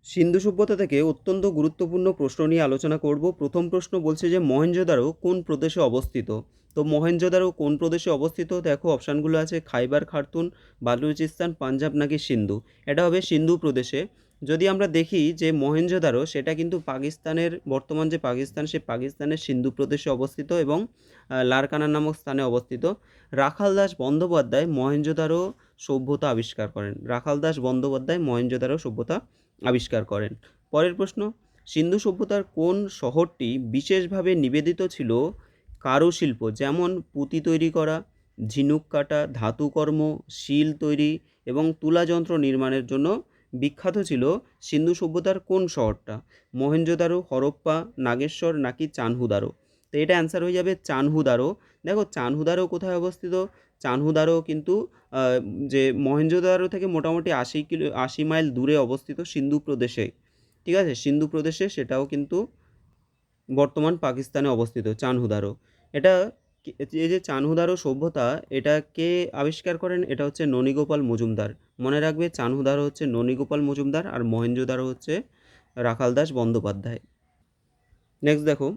সিন্ধু সভ্যতা থেকে অত্যন্ত গুরুত্বপূর্ণ প্রশ্ন নিয়ে আলোচনা করব। প্রথম প্রশ্ন বলছে যে মহেঞ্জোদারো কোন প্রদেশে অবস্থিত? তো মহেঞ্জোদারো কোন প্রদেশে অবস্থিত? দেখো অপশানগুলো আছে খাইবার খারতুন, বালুচিস্তান, পাঞ্জাব নাকি সিন্ধু। এটা হবে সিন্ধু প্রদেশে। যদি আমরা দেখি যে মহেঞ্জোদারো সেটা কিন্তু পাকিস্তানের, বর্তমান যে পাকিস্তান, সে পাকিস্তানের সিন্ধু প্রদেশে অবস্থিত এবং লারকানা নামক স্থানে অবস্থিত। রাখাল দাস বন্দ্যোপাধ্যায় মহেঞ্জোদারো সভ্যতা আবিষ্কার করেন। রাখাল দাস বন্দ্যোপাধ্যায় মহেঞ্জোদারো সভ্যতা আবিষ্কার করেন। পরের প্রশ্ন, সিন্ধু সভ্যতার কোন শহরটি বিশেষভাবে নিবেদিত ছিল কারুশিল্প, যেমন পুঁতি তৈরি করা, ঝিনুক কাটা, ধাতুকর্ম, শিল তৈরি এবং তুলাযন্ত্র নির্মাণের জন্য বিখ্যাত ছিল? সিন্ধু সভ্যতার কোন শহরটা? মহেঞ্জোদারো, হরপ্পা, নাগেশ্বর নাকি চানহুদারো? তো এটা অ্যান্সার হয়ে যাবে চানহুদারো। দেখো চানহুদারো কোথায় অবস্থিত? চানহুদারো কিন্তু যে মহেঞ্জোদারো থেকে মোটামুটি ৮০ মাইল দূরে অবস্থিত সিন্ধু প্রদেশে। ঠিক আছে, সিন্ধু প্রদেশে, সেটাও কিন্তু বর্তমান পাকিস্তানে অবস্থিত চানহুদারো। এটা এই যে চানহুদারো সভ্যতা, এটা কে আবিষ্কার করেন? এটা হচ্ছে ননীগোপাল মজুমদার। মনে রাখবে, চানহুদারো হচ্ছে ননীগোপাল মজুমদার আর মহেঞ্জোদারো হচ্ছে রাখাল দাস বন্দ্যোপাধ্যায়। নেক্সট দেখো,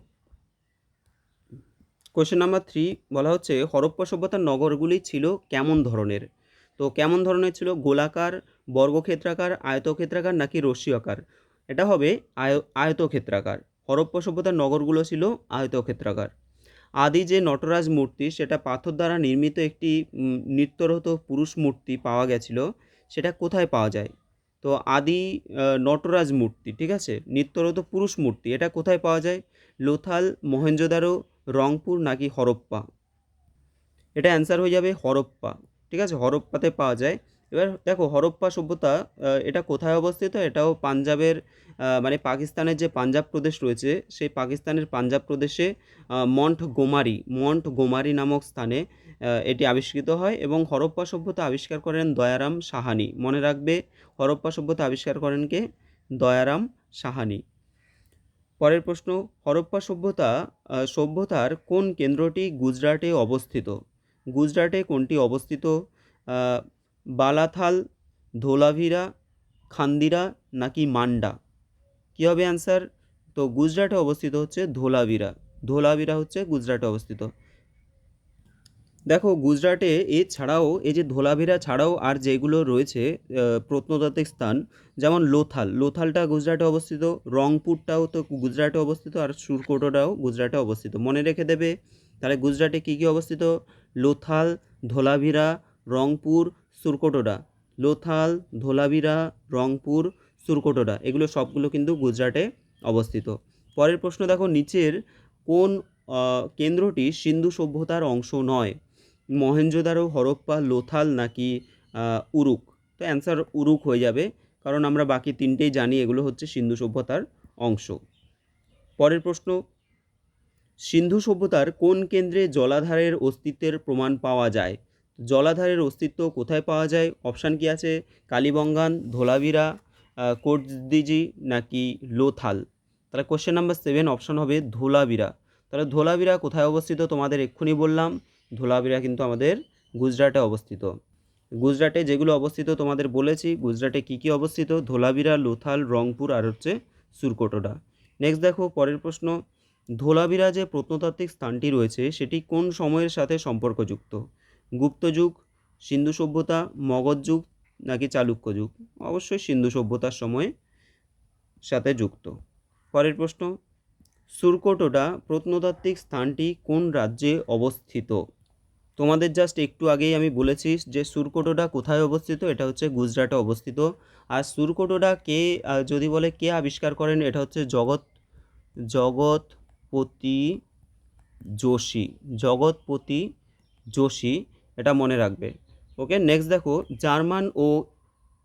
কোয়েশ্চেন নাম্বার 3 বলা হচ্ছে হরপ্পা সভ্যতার নগরগুলি ছিল কেমন ধরনের? তো কেমন ধরনের ছিল? গোলাকার, বর্গক্ষেত্রাকার, আয়তক্ষেত্রাকার নাকি রস্যি আকার? এটা হবে আয়তক্ষেত্রাকার। হরপ্পা সভ্যতার নগরগুলো ছিল আয়তক্ষেত্রাকার। আদি যে নটরাজ মূর্তি, সেটা পাথর দ্বারা নির্মিত একটি নৃত্যরত পুরুষ মূর্তি পাওয়া গেছিল। সেটা কোথায় পাওয়া যায়? তো আদি নটরাজ মূর্তি, ঠিক আছে, নৃত্যরত পুরুষ মূর্তি, এটা কোথায় পাওয়া যায়? লোথাল, মহেঞ্জোদারো, রংপুর নাকি হরপ্পা? এটা অ্যান্সার হয়ে যাবে হরপ্পা। ঠিক আছে, হরপ্পাতে পাওয়া যায়। এবার দেখো হরপ্পা সভ্যতা এটা কোথায় অবস্থিত? এটাও পাঞ্জাবের, মানে পাকিস্তানের যে পাঞ্জাব প্রদেশ রয়েছে, সেই পাকিস্তানের পাঞ্জাব প্রদেশে মন্ট গোমারি নামক স্থানে এটি আবিষ্কৃত হয় এবং হরপ্পা সভ্যতা আবিষ্কার করেন দয়ারাম সাহানি। মনে রাখবে, হরপ্পা সভ্যতা আবিষ্কার করেন কে? দয়ারাম সাহানি। পরের প্রশ্ন, হরপ্পা সভ্যতার কোন কেন্দ্রটি গুজরাটে অবস্থিত? গুজরাটে কোনটি অবস্থিত? আহ, বালাথাল, ধোলাভিরা, খান্দিরা নাকি মান্ডা? কী হবে অ্যান্সার? তো গুজরাটে অবস্থিত হচ্ছে ধোলাভিরা। ধোলাভিরা হচ্ছে গুজরাটে অবস্থিত। দেখো গুজরাটে এছাড়াও, এই যে ধোলাভিরা ছাড়াও আর যেগুলো রয়েছে প্রত্নতাত্ত্বিক স্থান, যেমন লোথালটা গুজরাটে অবস্থিত, রংপুরটাও তো গুজরাটে অবস্থিত, আর সুরকোটোটাও গুজরাটে অবস্থিত। মনে রেখে দেবে। তাহলে গুজরাটে কী কী অবস্থিত? লোথাল, ধোলাভিরা, রংপুর, সুরকোটোডা। লোথাল, ধোলাভিরা, রংপুর, সুরকোটোডা, এগুলো সবগুলো কিন্তু গুজরাটে অবস্থিত। পরের প্রশ্ন দেখো, নিচের কোন কেন্দ্রটি সিন্ধু সভ্যতার অংশ নয়? মহেঞ্জোদারো, হরপ্পা, লোথাল নাকি উরুক? তো অ্যান্সার উরুক হয়ে যাবে, কারণ আমরা বাকি তিনটেই জানি এগুলো হচ্ছে সিন্ধু সভ্যতার অংশ। পরের প্রশ্ন, সিন্ধু সভ্যতার কোন কেন্দ্রে জলাধারের অস্তিত্বের প্রমাণ পাওয়া যায়? জলাধারের অস্তিত্ব কোথায় পাওয়া যায়? অপশান কি আছে? কালীবঙ্গান, ধোলাভিরা, কোটদিজি নাকি লোথাল? তাহলে কোশ্চেন নাম্বার 7 অপশান হবে ধোলাভিরা। তাহলে ধোলাভিরা কোথায় অবস্থিত? তোমাদের এক্ষুনি বললাম, ধোলাভিরা কিন্তু আমাদের গুজরাটে অবস্থিত। গুজরাটে যেগুলো অবস্থিত তোমাদের বলেছি, গুজরাটে কী কী অবস্থিত? ধোলাভিরা, লোথাল, রংপুর আর হচ্ছে সুরকোটোডা। নেক্সট দেখো পরের প্রশ্ন, ধোলাভিরা যে প্রত্নতাত্ত্বিক স্থানটি রয়েছে সেটি কোন সময়ের সাথে সম্পর্কযুক্ত? গুপ্ত যুগ, সিন্ধু সভ্যতা, মগধ যুগ নাকি চালুক্য যুগ? অবশ্যই সিন্ধু সভ্যতার সময় সাথে যুক্ত। পরের প্রশ্ন, সুরকোটোডা প্রত্নতাত্ত্বিক স্থানটি কোন রাজ্যে অবস্থিত? তোমাদের জাস্ট একটু আগেই আমি বলেছি যে সুরকোটোডা কোথায় অবস্থিত, এটা হচ্ছে গুজরাটে অবস্থিত। আর সুরকোটোডা কে, যদি বলে কে আবিষ্কার করেন, এটা হচ্ছে জগৎপতি যোশী। জগৎপতি যোশী, এটা মনে রাখবে। ওকে, নেক্সট দেখো, জার্মান ও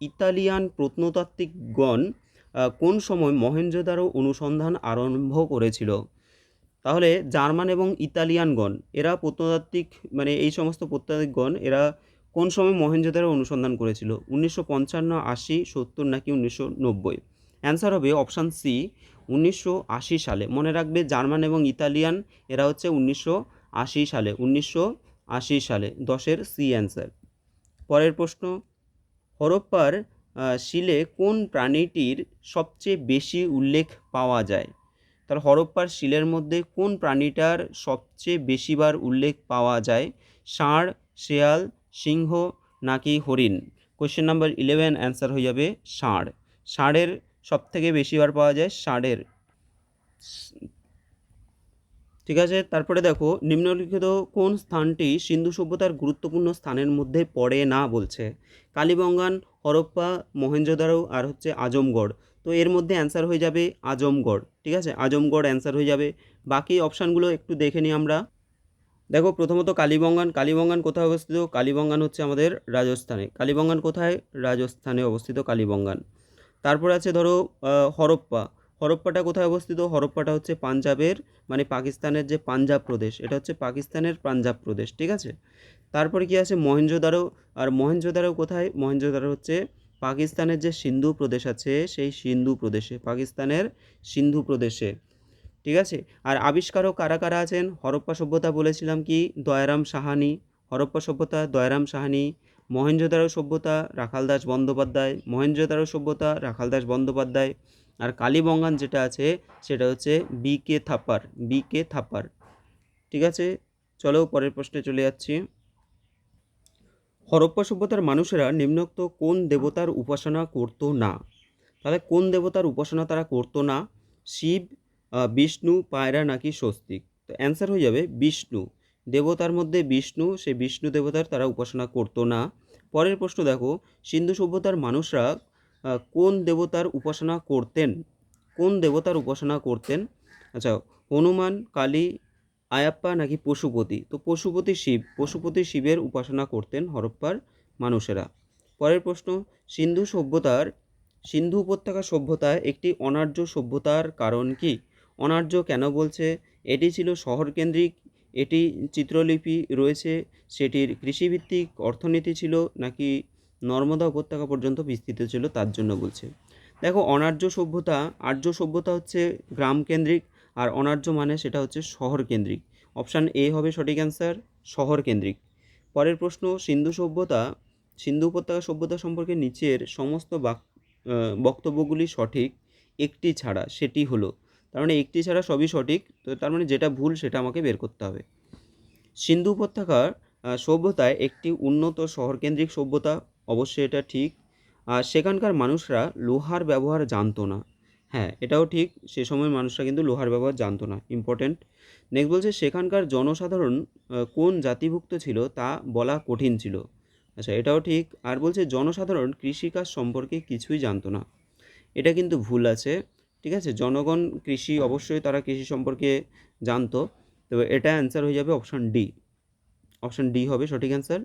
ইতালিয়ান প্রত্নতাত্ত্বিকগণ কোন সময় মহেঞ্জোদারো অনুসন্ধান আরম্ভ করেছিল? তাহলে জার্মান এবং ইতালিয়ানগণ, এরা প্রত্নতাত্ত্বিক, মানে এই সমস্ত প্রত্নতাত্ত্বিকগণ, এরা কোন সময় মহেঞ্জোদারো অনুসন্ধান করেছিল? 1955, 80, 70 নাকি 1990? অ্যান্সার হবে অপশান সি, 1980 সালে। মনে রাখবে, জার্মান এবং ইতালিয়ান, এরা হচ্ছে 1980 সালে, 1980 সালে, 10-এর সি অ্যান্সার। পরের প্রশ্ন, হরপ্পার শিলে কোন প্রাণীটির সবচেয়ে বেশি উল্লেখ পাওয়া যায়? তাহলে হরপ্পার শিলের মধ্যে কোন প্রাণীটার সবচেয়ে বেশিবার উল্লেখ পাওয়া যায়? ষাঁড়, শেয়াল, সিংহ নাকি হরিণ? কোয়েশ্চেন নাম্বার 11 অ্যান্সার হয়ে যাবে ষাঁড়। ষাঁড়ের সবথেকে বেশিবার পাওয়া যায় ষাঁড়ের। ঠিক আছে, তারপরে দেখো নিম্নলিখিত কোন স্থানটি সিন্ধু সভ্যতার গুরুত্বপূর্ণ স্থানের মধ্যে পড়ে না বলছে? কালীবঙ্গান, হরপ্পা, মহেঞ্জোদারো আর হচ্ছে আজমগড়। তো এর মধ্যে অ্যান্সার হয়ে যাবে আজমগড়। ঠিক আছে, আজমগড় অ্যান্সার হয়ে যাবে। বাকি অপশানগুলো একটু দেখে নিই আমরা। দেখো প্রথমত কালীবঙ্গান। কালীবঙ্গান কোথায় অবস্থিত? কালীবঙ্গান হচ্ছে আমাদের রাজস্থানে। কালীবঙ্গান কোথায়? রাজস্থানে অবস্থিত কালীবঙ্গান। তারপর আছে ধরো হরপ্পা। হরপ্পাটা কোথায় অবস্থিত? হরপ্পাটা হচ্ছে পাঞ্জাবের, মানে পাকিস্তানের যে পাঞ্জাব প্রদেশ, এটা হচ্ছে পাকিস্তানের পাঞ্জাব প্রদেশ। ঠিক আছে, তারপরে কি আছে? মহেঞ্জোদারো। আর মহেঞ্জোদারো কোথায়? মহেঞ্জোদারো হচ্ছে পাকিস্তানের যে সিন্ধু প্রদেশ আছে সেই সিন্ধু প্রদেশে, পাকিস্তানের সিন্ধু প্রদেশে। ঠিক আছে, আর আবিষ্কারক কারা কারা আছেন? হরপ্পা সভ্যতা বলেছিলাম কি দয়ারাম সাহানি। হরপ্পা সভ্যতা দয়ারাম সাহানি। মহেঞ্জোদারো সভ্যতা রাখালদাস বন্দ্যোপাধ্যায়। মহেঞ্জোদারো সভ্যতা রাখালদাস বন্দ্যোপাধ্যায়। আর কালীবঙ্গান যেটা আছে সেটা হচ্ছে বি.কে. থাপার। বি.কে. থাপার। ঠিক আছে, চলো পরের প্রশ্নে চলে যাচ্ছি। হরপ্পা সভ্যতার মানুষেরা নিম্নোক্ত কোন দেবতার উপাসনা করতো না? তাহলে কোন দেবতার উপাসনা তারা করতো না? শিব, বিষ্ণু, পায়রা নাকি স্বস্তিক? তো অ্যান্সার হয়ে যাবে বিষ্ণু। দেবতার মধ্যে বিষ্ণু, সেই বিষ্ণু দেবতার তারা উপাসনা করতো না। পরের প্রশ্ন দেখো, সিন্ধু সভ্যতার মানুষরা কোন দেবতার উপাসনা করতেন? কোন দেবতার উপাসনা করতেন? আচ্ছা, হনুমান, কালী, আয়াপ্পা নাকি পশুপতি? তো পশুপতি শিব, পশুপতি শিবের উপাসনা করতেন হরপ্পার মানুষেরা। পরের প্রশ্ন, সিন্ধু সভ্যতার সিন্ধু উপত্যকা সভ্যতায় একটি অনার্য সভ্যতার কারণ কি? অনার্য কেন বলছে? এটি ছিল শহরকেন্দ্রিক, এটি চিত্রলিপি রয়েছে, সেটির কৃষিভিত্তিক অর্থনীতি ছিল, নাকি নর্মদা উপত্যকা পর্যন্ত বিস্তৃত ছিল তার জন্য বলছে। দেখো অনার্য সভ্যতা, আর্য সভ্যতা হচ্ছে গ্রামকেন্দ্রিক, আর অনার্য মানে সেটা হচ্ছে শহরকেন্দ্রিক। অপশান এ হবে সঠিক অ্যান্সার, শহরকেন্দ্রিক। পরের প্রশ্ন, সিন্ধু সভ্যতা, সিন্ধু উপত্যকা সভ্যতা সম্পর্কে নিচের সমস্ত বক্তব্যগুলি সঠিক একটি ছাড়া, সেটি হলো। তার মানে একটি ছাড়া সবই সঠিক, তো তার মানে যেটা ভুল সেটা আমাকে বের করতে হবে। সিন্ধু উপত্যকার সভ্যতায় একটি উন্নত শহরকেন্দ্রিক সভ্যতা, অবশ্যই এটা ঠিক। আর সেখানকার মানুষরা লোহার ব্যবহার জানতো না। হ্যাঁ, এটাও ঠিক, সে সময় মানুষরা কিন্তু লোহার ব্যবহার জানতো না, ইম্পর্ট্যান্ট। নেক্সট বলছে সেখানকার জনসাধারণ কোন জাতিভুক্ত ছিল তা বলা কঠিন ছিল। আচ্ছা, এটাও ঠিক। আর বলছে জনসাধারণ কৃষিকাজ সম্পর্কে কিছুই জানতো না, এটা কিন্তু ভুল আছে। ঠিক আছে, জনগণ কৃষি অবশ্যই তারা কৃষি সম্পর্কে জানতো। তো এটা অ্যান্সার হয়ে যাবে অপশান ডি। অপশান ডি হবে সঠিক অ্যান্সার।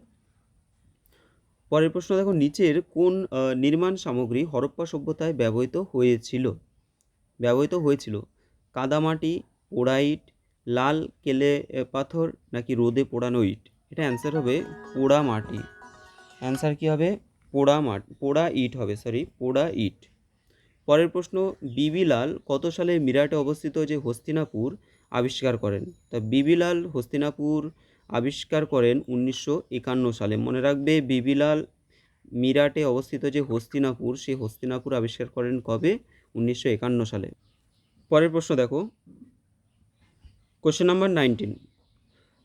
পরের প্রশ্ন দেখো, নিচের কোন নির্মাণ সামগ্রী হরপ্পা সভ্যতায় ব্যবহৃত হয়েছিল? কাদামাটি, পোড়া ইট, লাল কেলে পাথর নাকি রোদে পোড়ানো ইট? এটা অ্যান্সার হবে পোড়া মাটি। অ্যান্সার কী হবে? পোড়া ইট হবে, পোড়া ইট। পরের প্রশ্ন, বিবি লাল কত সালে মিরাটে অবস্থিত যে হস্তিনাপুর আবিষ্কার করেন? তা বিবি লাল হস্তিনাপুর আবিষ্কার করেন 1951 সালে। মনে রাখবে, বিবি লাল মিরাটে অবস্থিত যে হস্তিনাপুর, সেই হস্তিনাপুর আবিষ্কার করেন কবে? 1951 সালে। পরের প্রশ্ন দেখো, কোশ্চেন নাম্বার 19,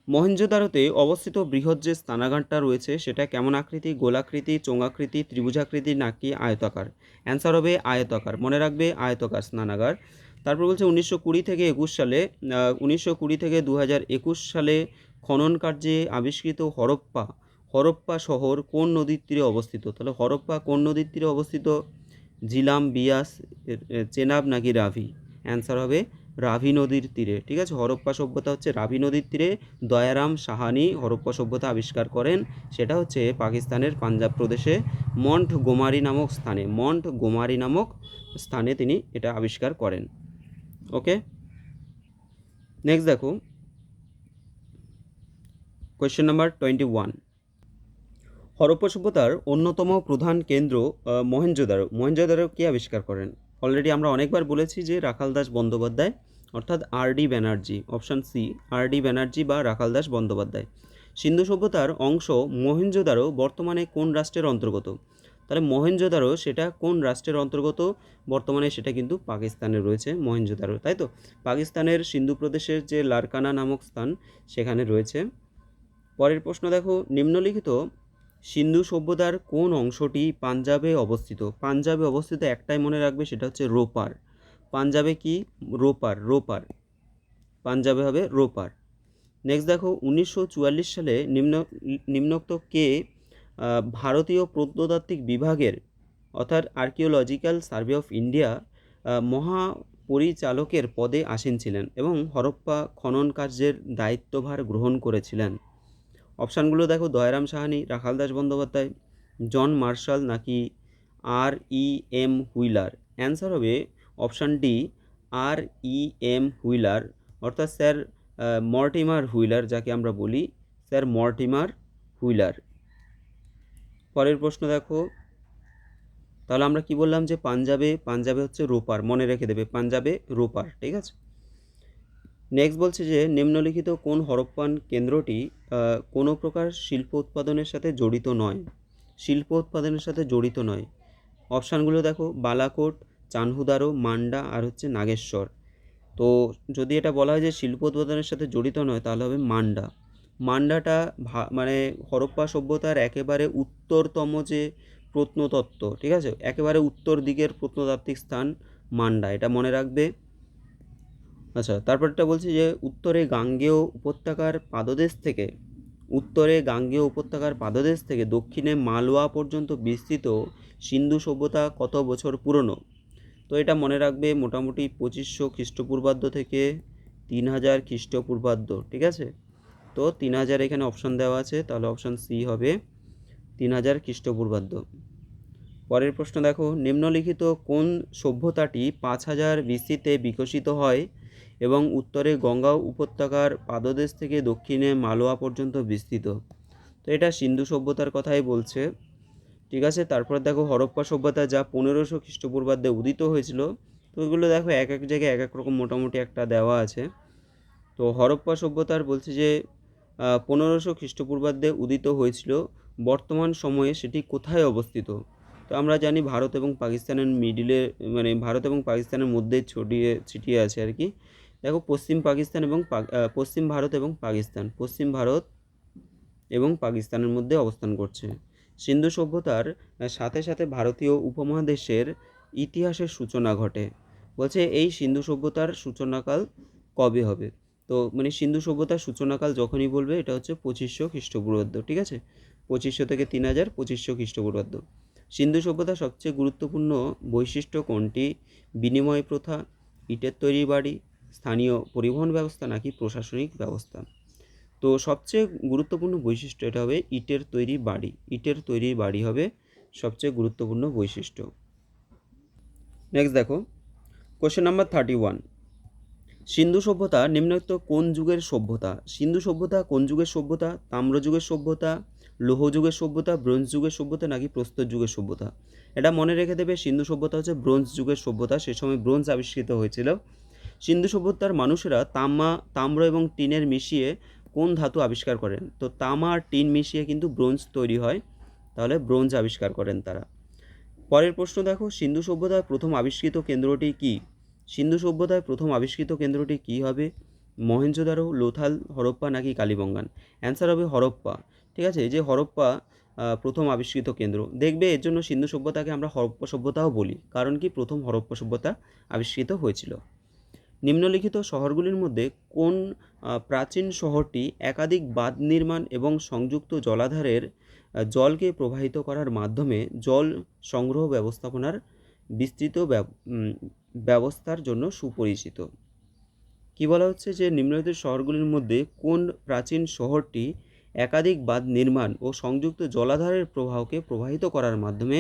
মহেঞ্জোদারোতে অবস্থিত বৃহৎ যে স্নানাগারটা রয়েছে সেটা কেমন আকৃতি? গোলাকৃতি, চোঙাকৃতি, ত্রিভুজাকৃতি নাকি আয়তাকার? অ্যান্সার হবে আয়তাকার। মনে রাখবে আয়তাকার স্নানাগার। তারপর বলছে 1920 থেকে 21 সালে 1920 থেকে 2021 সালে খনন কার্যে আবিষ্কৃত হরপ্পা শহর কোন নদীর তীরে অবস্থিত? তাহলে হরপ্পা কোন নদীর তীরে অবস্থিত? ঝিলাম, বিয়াস, চেনাব নাকি রাভি? অ্যান্সার হবে রাভি নদীর তীরে। ঠিক আছে, হরপ্পা সভ্যতা হচ্ছে রাভি নদীর তীরে দয়ারাম সাহানি হরপ্পা সভ্যতা আবিষ্কার করেন, সেটা হচ্ছে পাকিস্তানের পাঞ্জাব প্রদেশে মন্টগোমারি নামক স্থানে তিনি এটা আবিষ্কার করেন। ওকে, নেক্সট দেখো, কোয়েশ্চেন নাম্বার 21, হরপ্পা সভ্যতার অন্যতম প্রধান কেন্দ্র মহেঞ্জোদারো কে আবিষ্কার করেন? অলরেডি আমরা অনেকবার বলেছি যে রাখালদাস বন্দ্যোপাধ্যায়, অর্থাৎ R D. Banerjee. Option C, R D. Banerjee বা রাখালদাস বন্দ্যোপাধ্যায়। সিন্ধু সভ্যতার অংশ মহেঞ্জোদারো বর্তমানে কোন রাষ্ট্রের অন্তর্গত? তাহলে মহেঞ্জোদারো সেটা কোন রাষ্ট্রের অন্তর্গত? বর্তমানে সেটা কিন্তু পাকিস্তানে রয়েছে মহেঞ্জোদারো, তাই তো? পাকিস্তানের সিন্ধু প্রদেশের যে লারকানা নামক স্থান সেখানে রয়েছে। পরের প্রশ্ন দেখো, নিম্নলিখিত সিন্ধু সভ্যতার কোন অংশটি পাঞ্জাবে অবস্থিত? পাঞ্জাবে অবস্থিত একটাই মনে রাখবে, সেটা হচ্ছে রোপার। পাঞ্জাবে কি? রোপার, রোপার। পাঞ্জাবে হবে রোপার। নেক্সট দেখো, 1944 সালে নিম্নোক্ত কে ভারতীয় প্রত্নতাত্ত্বিক বিভাগের অর্থাৎ আর্কিওলজিক্যাল সার্ভে অফ ইন্ডিয়া মহাপরিচালকের পদে আসীন ছিলেন এবং হরপ্পা খনন কার্যের দায়িত্বভার গ্রহণ করেছিলেন? অপশানগুলো দেখো, দয়ারাম সাহানি, রাখাল দাস বন্দ্যোপাধ্যায়, জন মার্শাল নাকি R.E.M. হুইলার? অ্যান্সার হবে অপশান ডি, R.E.M. হুইলার, অর্থাৎ স্যার মর্টিমার হুইলার যাকে আমরা বলি, স্যার মর্টিমার হুইলার। পরের প্রশ্ন দেখো, তাহলে আমরা কি বললাম যে পাঞ্জাবে হচ্ছে রোপার, মনে রেখে দেবে পাঞ্জাবে রোপার, ঠিক আছে। নেক্সট বলছে যে নিম্নলিখিত কোন হরপ্পান কেন্দ্রটি কোনো প্রকার শিল্প উৎপাদনের সাথে জড়িত নয়? শিল্প উৎপাদনের সাথে জড়িত নয়। অপশানগুলো দেখো, বালাকোট, চানহুদারো, মান্ডা আর হচ্ছে নাগেশ্বর। তো যদি এটা বলা হয় যে শিল্প উৎপাদনের সাথে জড়িত নয় তাহলে হবে মান্ডা। মান্ডাটা মানে হরপ্পা সভ্যতার একেবারে উত্তরতম যে প্রত্নতত্ত্ব, ঠিক আছে, একেবারে উত্তর দিকের প্রত্নতাত্ত্বিক স্থান মান্ডা, এটা মনে রাখবে। আচ্ছা, তারপরটা বলছি যে উত্তরে গাঙ্গেয় উপত্যকার পাদদেশ থেকে দক্ষিণে মালওয়া পর্যন্ত বিস্তৃত সিন্ধু সভ্যতা কত বছর পুরনো? তো এটা মনে রাখবে মোটামুটি 2500 খ্রিস্টপূর্বাব্দ থেকে 3000 খ্রিস্টপূর্বাব্দ, ঠিক আছে। তো 3000 এখানে অপশান দেওয়া আছে, তাহলে অপশান সি হবে 3000 খ্রিস্টপূর্বাব্দ। পরের প্রশ্ন দেখো, নিম্নলিখিত কোন সভ্যতাটি 5000 বিসিতে বিকশিত হয় এবং উত্তরে গঙ্গা উপত্যকার পাদদেশ থেকে দক্ষিণে মালওয়া পর্যন্ত বিস্তৃত? তো এটা সিন্ধু সভ্যতার কথাই বলছে, ঠিক আছে। তারপর দেখো হরপ্পা সভ্যতা, যা 1500 খ্রিস্টপূর্বাব্দে উদিত হয়েছিল। তো এগুলো দেখো এক এক জায়গায় এক এক রকম মোটামুটি একটা দেওয়া আছে। তো হরপ্পা সভ্যতার বলছে যে 1500 খ্রিস্টপূর্বাব্দে উদিত হয়েছিল, বর্তমান সময়ে সেটি কোথায় অবস্থিত? তো আমরা জানি ভারত এবং পাকিস্তানের মিডিলে, মানে ভারত এবং পাকিস্তানের মধ্যে ছিটিয়ে আছে আর কি। দেখো পশ্চিম ভারত এবং পাকিস্তানের মধ্যে অবস্থান করছে। সিন্ধু সভ্যতার সাথে সাথে ভারতীয় উপমহাদেশের ইতিহাসের সূচনা ঘটে। বলছে এই সিন্ধু সভ্যতার সূচনাকাল কবে হবে? তো মানে সিন্ধু সভ্যতার সূচনাকাল যখনই বলবে এটা হচ্ছে 2500 খ্রিস্টপূর্বাব্দ, ঠিক আছে। 2500 থেকে 3000, 2500 খ্রিস্টপূর্বাব্দ। সিন্ধু সভ্যতার সবচেয়ে গুরুত্বপূর্ণ বৈশিষ্ট্য কোনটি? বিনিময় প্রথা, ইটের তৈরি বাড়ি, স্থানীয় পরিবহন ব্যবস্থা নাকি প্রশাসনিক ব্যবস্থা? তো সবচেয়ে গুরুত্বপূর্ণ বৈশিষ্ট্য এটা হবে ইটের তৈরি বাড়ি। ইটের তৈরি বাড়ি হবে সবচেয়ে গুরুত্বপূর্ণ বৈশিষ্ট্য। নেক্সট দেখো, কোশ্চেন নাম্বার 31, সিন্ধু সভ্যতা নিম্নোক্ত কোন যুগের সভ্যতা? সিন্ধু সভ্যতা কোন যুগের সভ্যতা? তাম্রযুগের সভ্যতা, লৌহ যুগের সভ্যতা, ব্রোঞ্জ যুগের সভ্যতা নাকি প্রস্তর যুগের সভ্যতা? এটা মনে রেখে দেবে, সিন্ধু সভ্যতা হচ্ছে ব্রোঞ্জ যুগের সভ্যতা, সে সময় ব্রোঞ্জ আবিষ্কৃত হয়েছিল। সিন্ধু সভ্যতার মানুষেরা তাম্র এবং টিনের মিশিয়ে কোন ধাতু আবিষ্কার করেন? তো তামা আর টিন মিশিয়ে কিন্তু ব্রোঞ্জ তৈরি হয়, তাহলে ব্রোঞ্জ আবিষ্কার করেন তারা। পরের প্রশ্ন দেখো, সিন্ধু সভ্যতায় প্রথম আবিষ্কৃত কেন্দ্রটি কি? সিন্ধু সভ্যতায় প্রথম আবিষ্কৃত কেন্দ্রটি কি হবে? মহেঞ্জোদারো, লোথাল, হরপ্পা নাকি কালীবঙ্গান? অ্যান্সার হবে হরপ্পা, ঠিক আছে। এই যে হরপ্পা প্রথম আবিষ্কৃত কেন্দ্র, দেখবে এর জন্য সিন্ধু সভ্যতাকে আমরা হরপ্পা সভ্যতাও বলি, কারণ কি প্রথম হরপ্পা সভ্যতা আবিষ্কৃত হয়েছিল। নিম্নলিখিত শহরগুলির মধ্যে কোন প্রাচীন শহরটি একাধিক বাঁধ নির্মাণ এবং সংযুক্ত জলাধারের জলকে প্রবাহিত করার মাধ্যমে জল সংগ্রহ ব্যবস্থাপনার বিস্তৃত ব্যবস্থার জন্য সুপরিচিত? কি বলা হচ্ছে যে নিম্নলিখিত শহরগুলির মধ্যে কোন প্রাচীন শহরটি একাধিক বাঁধ নির্মাণ ও সংযুক্ত জলাধারের প্রবাহকে প্রবাহিত করার মাধ্যমে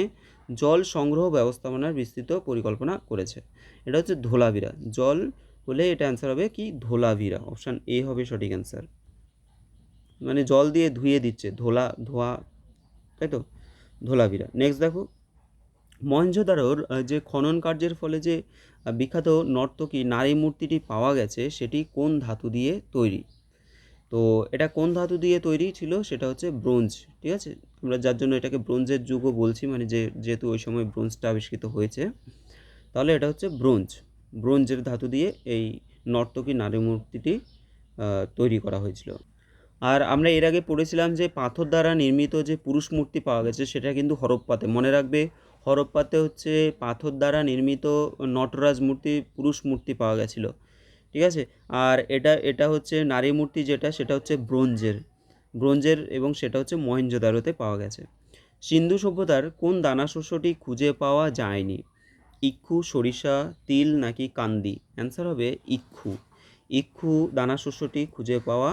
জল সংগ্রহ ব্যবস্থাপনার বিস্তৃত পরিকল্পনা করেছে? এটা হচ্ছে ধোলাভিরা। জল হলে এটা অ্যান্সার হবে কি? ধোলাভিরা। অপশান এ হবে সঠিক অ্যান্সার, মানে জল দিয়ে ধুয়ে দিচ্ছে, ধোয়া, তাই তো, ধোলাভিরা। নেক্সট দেখো, মহেঞ্জোদারোর যে খনন কার্যের ফলে যে বিখ্যাত নর্তকী নারী মূর্তিটি পাওয়া গেছে সেটি কোন ধাতু দিয়ে তৈরি? তো এটা কোন ধাতু দিয়ে তৈরি ছিল? সেটা হচ্ছে ব্রোঞ্জ, ঠিক আছে। আমরা যার জন্য এটাকে ব্রোঞ্জের যুগও বলছি, মানে যেহেতু ওই সময় ব্রোঞ্জটা আবিষ্কৃত হয়েছে, তাহলে এটা হচ্ছে ব্রোঞ্জের ধাতু দিয়ে এই নর্তকী নারী মূর্তিটি তৈরি করা হয়েছিল। আর আমরা এর আগে পড়েছিলাম যে পাথর দ্বারা নির্মিত যে পুরুষ মূর্তি পাওয়া গেছে সেটা কিন্তু হরপ্পাতে, মনে রাখবে হরপ্পাতে হচ্ছে পাথর দ্বারা নির্মিত নটরাজ মূর্তি, পুরুষ মূর্তি পাওয়া গেছিলো, ঠিক আছে। আর এটা হচ্ছে নারী মূর্তি যেটা, সেটা হচ্ছে ব্রোঞ্জের এবং সেটা হচ্ছে মহেঞ্জোদারোতে পাওয়া গেছে। সিন্ধু সভ্যতার কোন দানা শস্যটি খুঁজে পাওয়া যায়নি? ইক্ষু, সরিষা, তিল নাকি কান্দি? অ্যান্সার হবে ইক্ষু দানা শস্যটি খুঁজে পাওয়া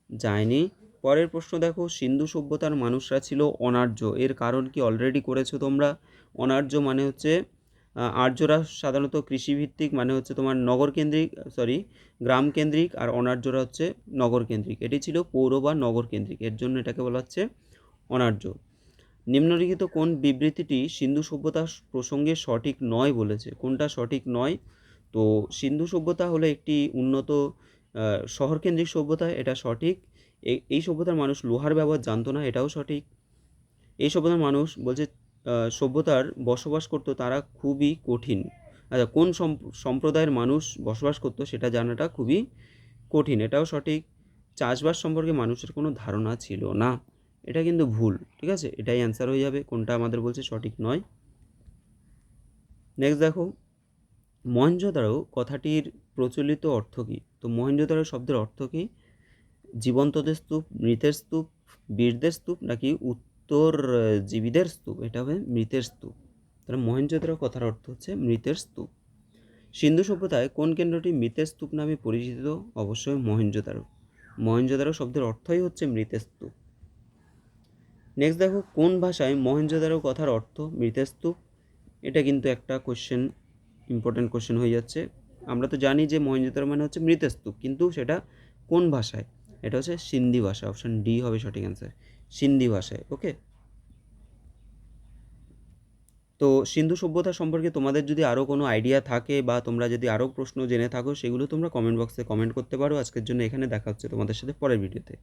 যায়নি। পরের প্রশ্ন দেখো, সিন্ধু সভ্যতার মানুষরা ছিল অনার্য, এর কারণ কি অলরেডি করেছো তোমরা। অনার্য মানে হচ্ছে আর্যরা সাধারণত কৃষিভিত্তিক, মানে হচ্ছে তোমার গ্রামকেন্দ্রিক, আর অনার্যরা হচ্ছে নগরকেন্দ্রিক। এটি ছিল পৌর বা নগরকেন্দ্রিক, এর জন্য এটাকে বলা হচ্ছে অনার্য। নিম্নলিখিত কোন বিবৃতিটি সিন্ধু সভ্যতা প্রসঙ্গে সঠিক নয় বলেছে? কোনটা সঠিক নয়? তো সিন্ধু সভ্যতা হলো একটি উন্নত শহরকেন্দ্রিক সভ্যতা, এটা সঠিক। এই সভ্যতার মানুষ লোহার ব্যবহার জানতো না, এটাও সঠিক। এই সভ্যতার মানুষ বলছে সভ্যতার বসবাস করতো তারা খুবই কঠিন। আচ্ছা, কোন সম্প্রদায়ের মানুষ বসবাস করতো সেটা জানাটা খুবই কঠিন, এটাও সঠিক। চাষবাস সম্পর্কে মানুষের কোনো ধারণা ছিল না, এটা কিন্তু ভুল, ঠিক আছে, এটাই অ্যান্সার হয়ে যাবে, কোনটা আমাদের বলছে সঠিক নয়। নেক্সট দেখো, মহেঞ্জোদারো কথাটির প্রচলিত অর্থ কী? তো মহেঞ্জোদারো শব্দের অর্থ কী? জীবন্তদের স্তূপ, মৃতের স্তূপ, বীরদের স্তূপ নাকি জীবীদের স্তূপ? এটা হবে মৃতের স্তূপ। তাহলে মহেঞ্জোদারো কথার অর্থ হচ্ছে মৃতের স্তূপ। সিন্ধু সভ্যতায় কোন কেন্দ্রটি মৃতের স্তূপ নামে পরিচিত? অবশ্যই মহেঞ্জোদারো শব্দের অর্থই হচ্ছে মৃতের স্তূপ। নেক্সট দেখো, কোন ভাষায় মহেঞ্জোদারো কথার অর্থ মৃতের স্তূপ? এটা কিন্তু একটা ইম্পর্টেন্ট কোশ্চেন হয়ে যাচ্ছে। আমরা তো জানি যে মহেঞ্জোদারো মানে হচ্ছে মৃতের স্তূপ, কিন্তু সেটা কোন ভাষায়? এটা হচ্ছে সিন্ধি ভাষা, অপশান ডি হবে সঠিক অ্যান্সার, সিন্ধি ভাষায়। ওকে, তো সিন্ধু সভ্যতা সম্পর্কে তোমাদের যদি আরও কোনো আইডিয়া থাকে বা তোমরা যদি আরও প্রশ্ন জেনে থাকো, সেগুলো তোমরা কমেন্ট বক্সে কমেন্ট করতে পারো। আজকের জন্য এখানে দেখা হচ্ছে তোমাদের সাথে পরের ভিডিওতে।